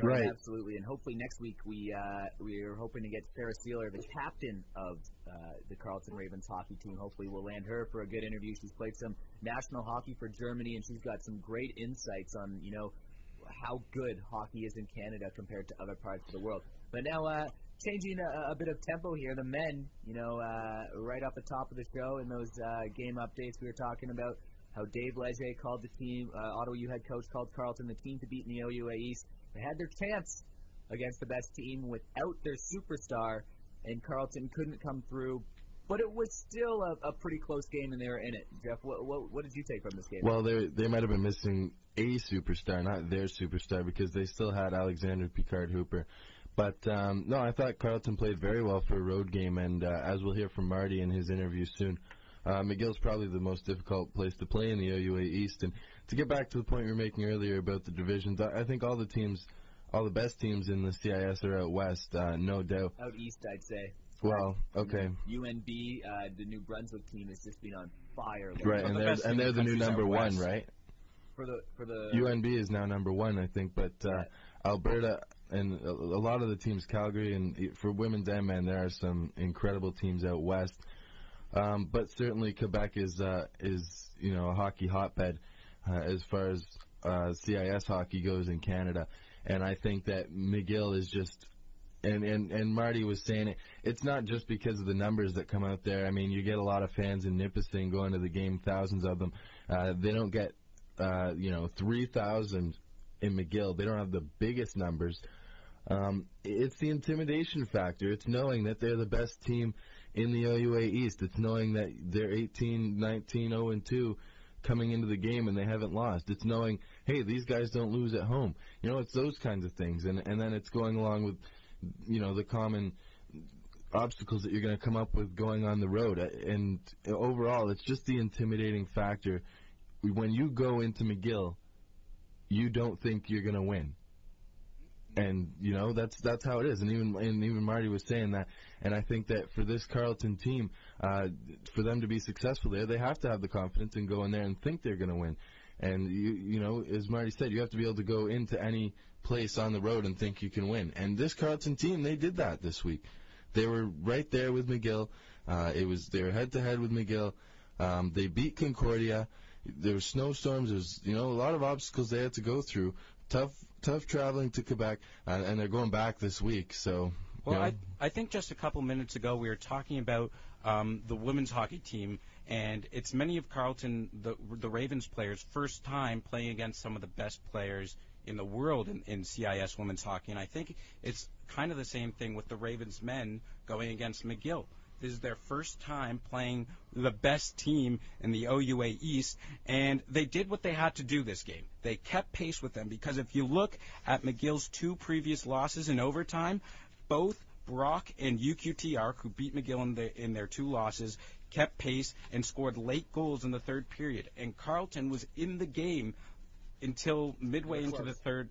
Right. Absolutely. And hopefully next week we are hoping to get Sarah Sealer, the captain of the Carleton Ravens hockey team. Hopefully we'll land her for a good interview. She's played some national hockey for Germany, and she's got some great insights on, how good hockey is in Canada compared to other parts of the world. But now, changing a bit of tempo here, the men, right off the top of the show in those game updates we were talking about, how Dave Leger called the team, Ottawa U head coach called Carleton the team to beat in the OUA East. They had their chance against the best team without their superstar, and Carleton couldn't come through. But it was still a pretty close game, and they were in it. Jeff, what did you take from this game? Well, they might have been missing a superstar, not their superstar, because they still had Alexander Picard-Hooper. But, no, I thought Carleton played very well for a road game, and as we'll hear from Marty in his interview soon, McGill's probably the most difficult place to play in the OUA East. And to get back to the point you were making earlier about the divisions, I think all the best teams in the CIS are out west, no doubt. Out east, I'd say. Well, okay. UNB, the New Brunswick team, has just been on fire. Right, and they're the new number one, right? For the UNB is now number one, I think, but Alberta and a lot of the teams, Calgary, and for women's and men, there are some incredible teams out west. But certainly Quebec is a hockey hotbed as far as CIS hockey goes in Canada, and I think that McGill is just. And Marty was saying it's not just because of the numbers that come out there. I mean, you get a lot of fans in Nipissing going to the game, thousands of them. They don't get, 3,000 in McGill. They don't have the biggest numbers. It's the intimidation factor. It's knowing that they're the best team in the OUA East. It's knowing that they're 18, 19, 0-2 coming into the game and they haven't lost. It's knowing, hey, these guys don't lose at home. It's those kinds of things. And then it's going along with the common obstacles that you're going to come up with going on the road. And overall, it's just the intimidating factor. When you go into McGill, you don't think you're going to win. And, that's how it is. And even Marty was saying that. And I think that for this Carleton team, for them to be successful there, they have to have the confidence and go in there and think they're going to win. And, as Marty said, you have to be able to go into any place on the road and think you can win. And this Carleton team, they did that this week. They were right there with McGill. They were head-to-head with McGill. They beat Concordia. There were snowstorms. There's, a lot of obstacles they had to go through. Tough traveling to Quebec, and they're going back this week. So, well, I think just a couple minutes ago we were talking about the women's hockey team, and it's many of Carleton, the Ravens players' first time playing against some of the best players in the world in CIS women's hockey. And I think it's kind of the same thing with the Ravens men going against McGill. This is their first time playing the best team in the OUA East, and they did what they had to do this game. They kept pace with them, because if you look at McGill's two previous losses in overtime, both Brock and UQTR, who beat McGill in their two losses, kept pace and scored late goals in the third period. And Carleton was in the game until midway into the third.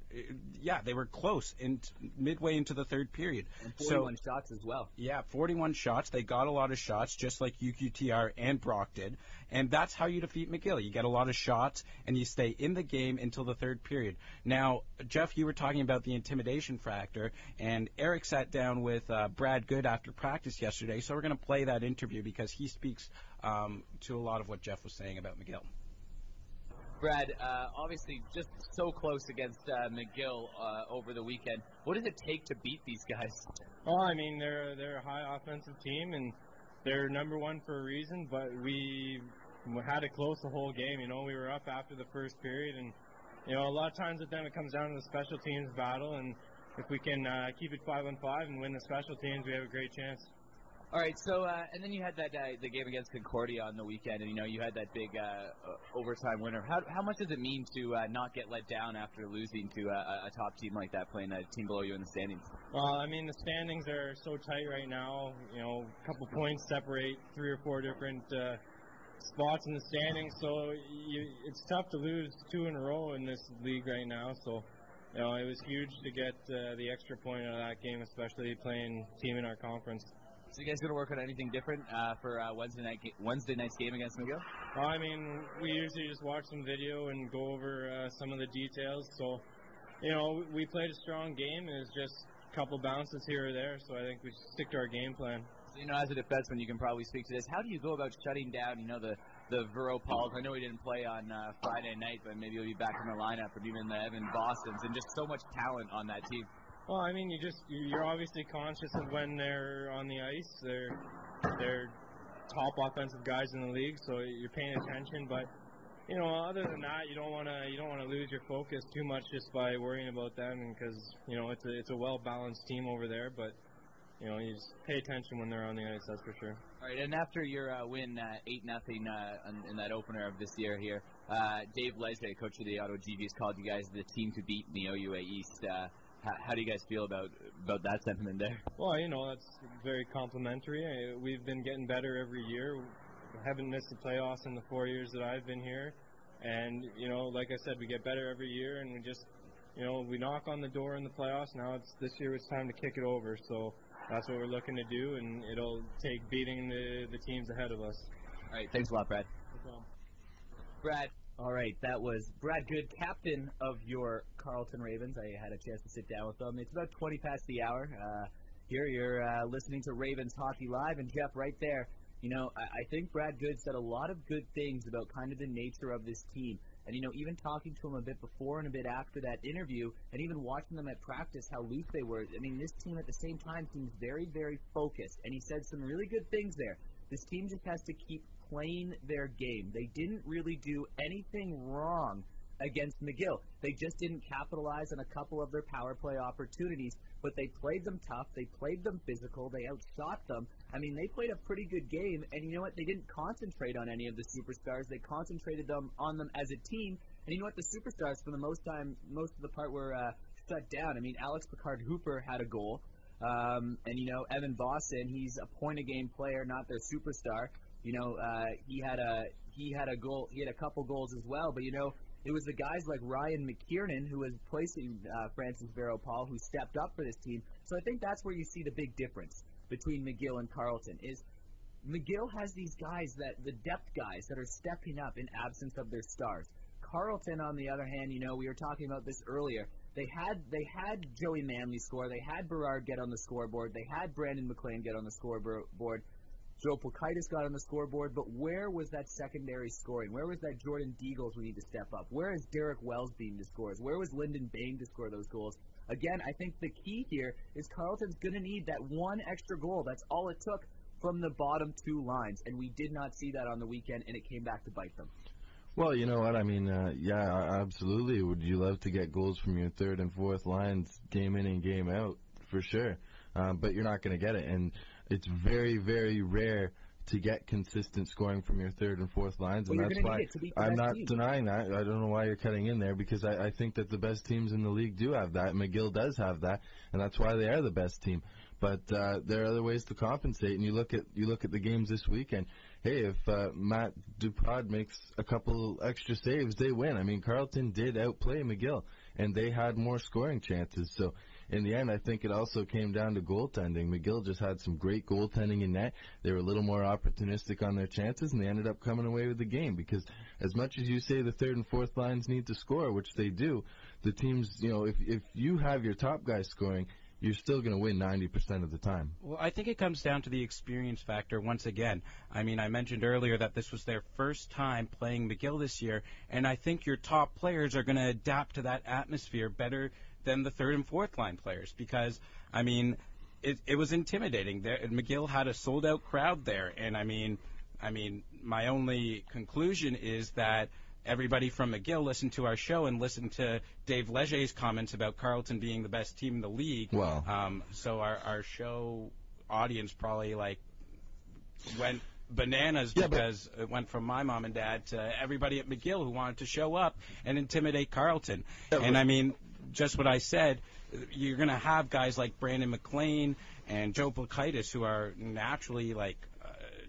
They were close midway into the third period. And 41 shots as well. Yeah, 41 shots. They got a lot of shots, just like UQTR and Brock did. And that's how you defeat McGill. You get a lot of shots, and you stay in the game until the third period. Now, Jeff, you were talking about the intimidation factor, and Eric sat down with Brad Good after practice yesterday, so we're going to play that interview because he speaks to a lot of what Jeff was saying about McGill. Brad, obviously just so close against McGill over the weekend. What does it take to beat these guys? Well, I mean, they're a high offensive team, and they're number one for a reason, but we had it close the whole game. We were up after the first period, and, a lot of times with them it comes down to the special teams battle, and if we can keep it 5-on-5 and win the special teams, we have a great chance. All right, so and then you had that the game against Concordia on the weekend, and you had that big overtime winner. How much does it mean to not get let down after losing to a top team like that, playing a team below you in the standings? Well, I mean, the standings are so tight right now. A couple points separate 3 or 4 different spots in the standings, so it's tough to lose 2 in a row in this league right now. So, it was huge to get the extra point out of that game, especially playing team in our conference. So you guys going to work on anything different for Wednesday night's game against McGill? Well, I mean, we usually just watch some video and go over some of the details. So we played a strong game. It was just a couple bounces here or there, so I think we should stick to our game plan. So, as a defenseman, you can probably speak to this. How do you go about shutting down, the Veropals? I know he didn't play on Friday night, but maybe he'll be back in the lineup, and even the Evan Bostons, and just so much talent on that team. Well, I mean, you're obviously conscious of when they're on the ice. They're top offensive guys in the league, so you're paying attention. But other than that, you don't want to lose your focus too much just by worrying about them, because it's a well balanced team over there. But you just pay attention when they're on the ice. That's for sure. All right, and after your win 8-0 in that opener of this year here, Dave Leger, coach of the Auto GVs, called you guys the team to beat in the OUA East. How do you guys feel about that sentiment there? Well, that's very complimentary. We've been getting better every year. We haven't missed the playoffs in the 4 years that I've been here. And, like I said, we get better every year, and we just, we knock on the door in the playoffs. Now this year it's time to kick it over. So that's what we're looking to do, and it'll take beating the teams ahead of us. All right, thanks a lot, Brad. No problem. Brad. All right, that was Brad Good, captain of your Carleton Ravens. I had a chance to sit down with them. It's about 20 past the hour. Here you're listening to Ravens Hockey Live, and Jeff, right there, I think Brad Good said a lot of good things about kind of the nature of this team. And, even talking to him a bit before and a bit after that interview, and even watching them at practice, how loose they were. I mean, this team at the same time seems very, very focused. And he said some really good things there. This team just has to keep playing their game. They didn't really do anything wrong against McGill. They just didn't capitalize on a couple of their power play opportunities, but they played them tough. They played them physical. They outshot them. I mean, they played a pretty good game, and you know what? They didn't concentrate on any of the superstars. They concentrated on them as a team, and you know what? The superstars, for the most of the part, were shut down. I mean, Alex Picard-Hooper had a goal, and, Evan Boston, he's a point-a-game player, not their superstar. He had a goal. He had a couple goals as well. But it was the guys like Ryan McKiernan, who was placing Francis Veropal, who stepped up for this team. So I think that's where you see the big difference between McGill and Carleton. Is McGill has these guys, the depth guys that are stepping up in absence of their stars. Carleton, on the other hand, we were talking about this earlier. They had Joey Manley score. They had Berard get on the scoreboard. They had Brandon McLean get on the scoreboard. Joe Plakaitis got on the scoreboard, but where was that secondary scoring? Where was that Jordan Deagles we need to step up? Where is Derek Wells being to score? Where was Lyndon Bain to score those goals? Again, I think the key here is Carleton's going to need that one extra goal. That's all it took from the bottom two lines, and we did not see that on the weekend, and it came back to bite them. Well, you know what? I mean, yeah, absolutely. Would you love to get goals from your third and fourth lines game in and game out? For sure. But you're not going to get it, and it's very, very rare to get consistent scoring from your third and fourth lines, and that's why I'm not denying that. I don't know why you're cutting in there, because I think that the best teams in the league do have that. McGill does have that, and that's why they are the best team. But there are other ways to compensate, and you look at the games this weekend. Hey, if Matt Duprat makes a couple extra saves, they win. I mean, Carleton did outplay McGill, and they had more scoring chances. So in the end, I think it also came down to goaltending. McGill just had some great goaltending in net. They were a little more opportunistic on their chances, and they ended up coming away with the game. Because as much as you say the third and fourth lines need to score, which they do, the teams, if you have your top guys scoring, you're still going to win 90% of the time. Well, I think it comes down to the experience factor once again. I mean, I mentioned earlier that this was their first time playing McGill this year, and I think your top players are going to adapt to that atmosphere better than the third and fourth line players, because, I mean, it was intimidating. McGill had a sold-out crowd there, and I mean, my only conclusion is that everybody from McGill listened to our show and listened to Dave Leger's comments about Carleton being the best team in the league. Well, so our show audience probably went bananas, because it went from my mom and dad to everybody at McGill who wanted to show up and intimidate Carleton. And I mean, just what I said, you're going to have guys like Brandon McLean and Joe Plakaitis, who are naturally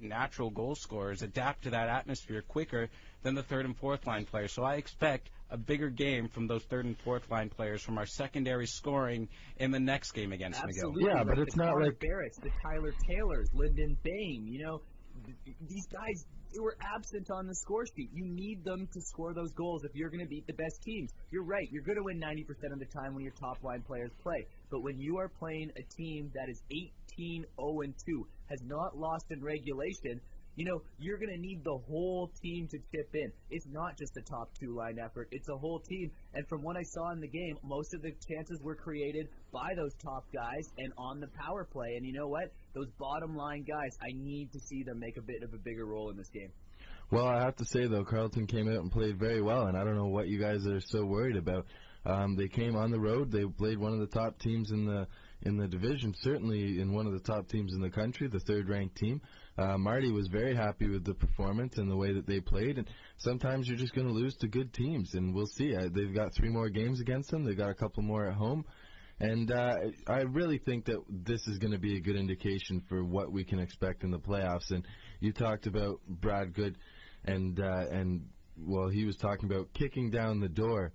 natural goal scorers, adapt to that atmosphere quicker than the third and fourth line players. So I expect a bigger game from those third and fourth line players, from our secondary scoring in the next game against Absolutely. McGill. Yeah, but it's not like Barrett's, the Tyler Taylors, Lyndon Bain. These guys they were absent on the score sheet. You need them to score those goals if you're going to beat the best teams. You're right. You're going to win 90% of the time when your top-line players play. But when you are playing a team that is 18-0-2, has not lost in regulation, you're going to need the whole team to chip in. It's not just a top two-line effort. It's a whole team. And from what I saw in the game, most of the chances were created by those top guys and on the power play. And you know what? Those bottom-line guys, I need to see them make a bit of a bigger role in this game. Well, I have to say, though, Carleton came out and played very well, and I don't know what you guys are so worried about. They came on the road. They played one of the top teams in the division, certainly in one of the top teams in the country, the third-ranked team. Marty was very happy with the performance and the way that they played. And sometimes you're just going to lose to good teams, and we'll see. They've got 3 more games against them. They've got a couple more at home. And I really think that this is going to be a good indication for what we can expect in the playoffs. And you talked about Brad Good, and he was talking about kicking down the door.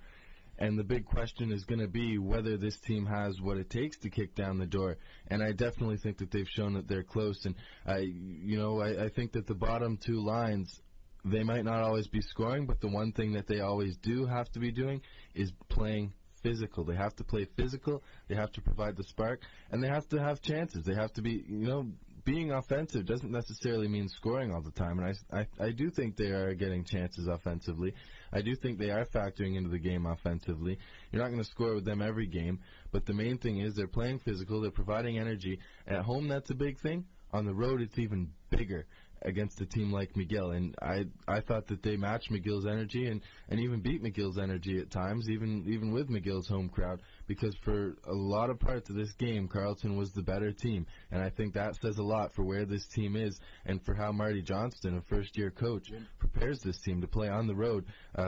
And the big question is going to be whether this team has what it takes to kick down the door. And I definitely think that they've shown that they're close. And I think that the bottom 2 lines, they might not always be scoring, but the one thing that they always do have to be doing is playing physical. They have to play physical. They have to provide the spark, and they have to have chances. They have to be, being offensive doesn't necessarily mean scoring all the time, and I do think they are getting chances offensively. I do think they are factoring into the game offensively. You're not going to score with them every game, but the main thing is they're playing physical, they're providing energy. At home, that's a big thing. On the road, it's even bigger against a team like McGill, and I thought that they matched McGill's energy and even beat McGill's energy at times, even with McGill's home crowd, because for a lot of parts of this game, Carleton was the better team, and I think that says a lot for where this team is and for how Marty Johnston, a first-year coach, prepares this team to play on the road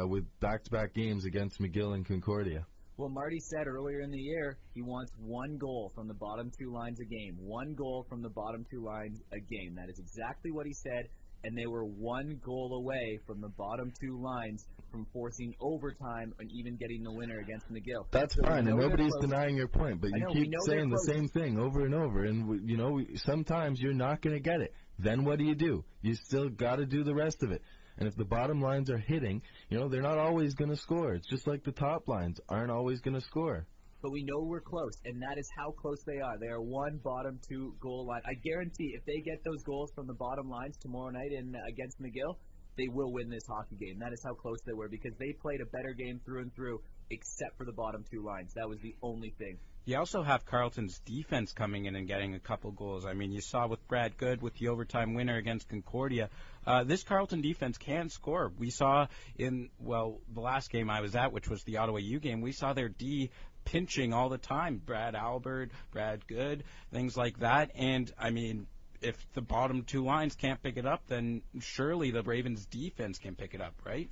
with back-to-back games against McGill and Concordia. Well, Marty said earlier in the year he wants 1 goal from the bottom 2 lines a game. 1 goal from the bottom 2 lines a game. That is exactly what he said, and they were 1 goal away from the bottom 2 lines from forcing overtime and even getting the winner against McGill. That's fine, and nobody's denying your point, but you keep saying the same thing over and over, and sometimes you're not going to get it. Then what do? You still got to do the rest of it. And if the bottom lines are hitting, they're not always going to score. It's just like the top lines aren't always going to score. But we know we're close, and that is how close they are. They are 1 bottom 2 goal line. I guarantee if they get those goals from the bottom lines tomorrow night against McGill, they will win this hockey game. That is how close they were, because they played a better game through and through, except for the bottom 2 lines. That was the only thing. You also have Carleton's defense coming in and getting a couple goals. I mean, you saw with Brad Good with the overtime winner against Concordia. This Carleton defense can score. We saw in, the last game I was at, which was the Ottawa U game, we saw their D pinching all the time. Brad Albert, Brad Good, things like that. And, I mean, if the bottom 2 lines can't pick it up, then surely the Ravens defense can pick it up, right?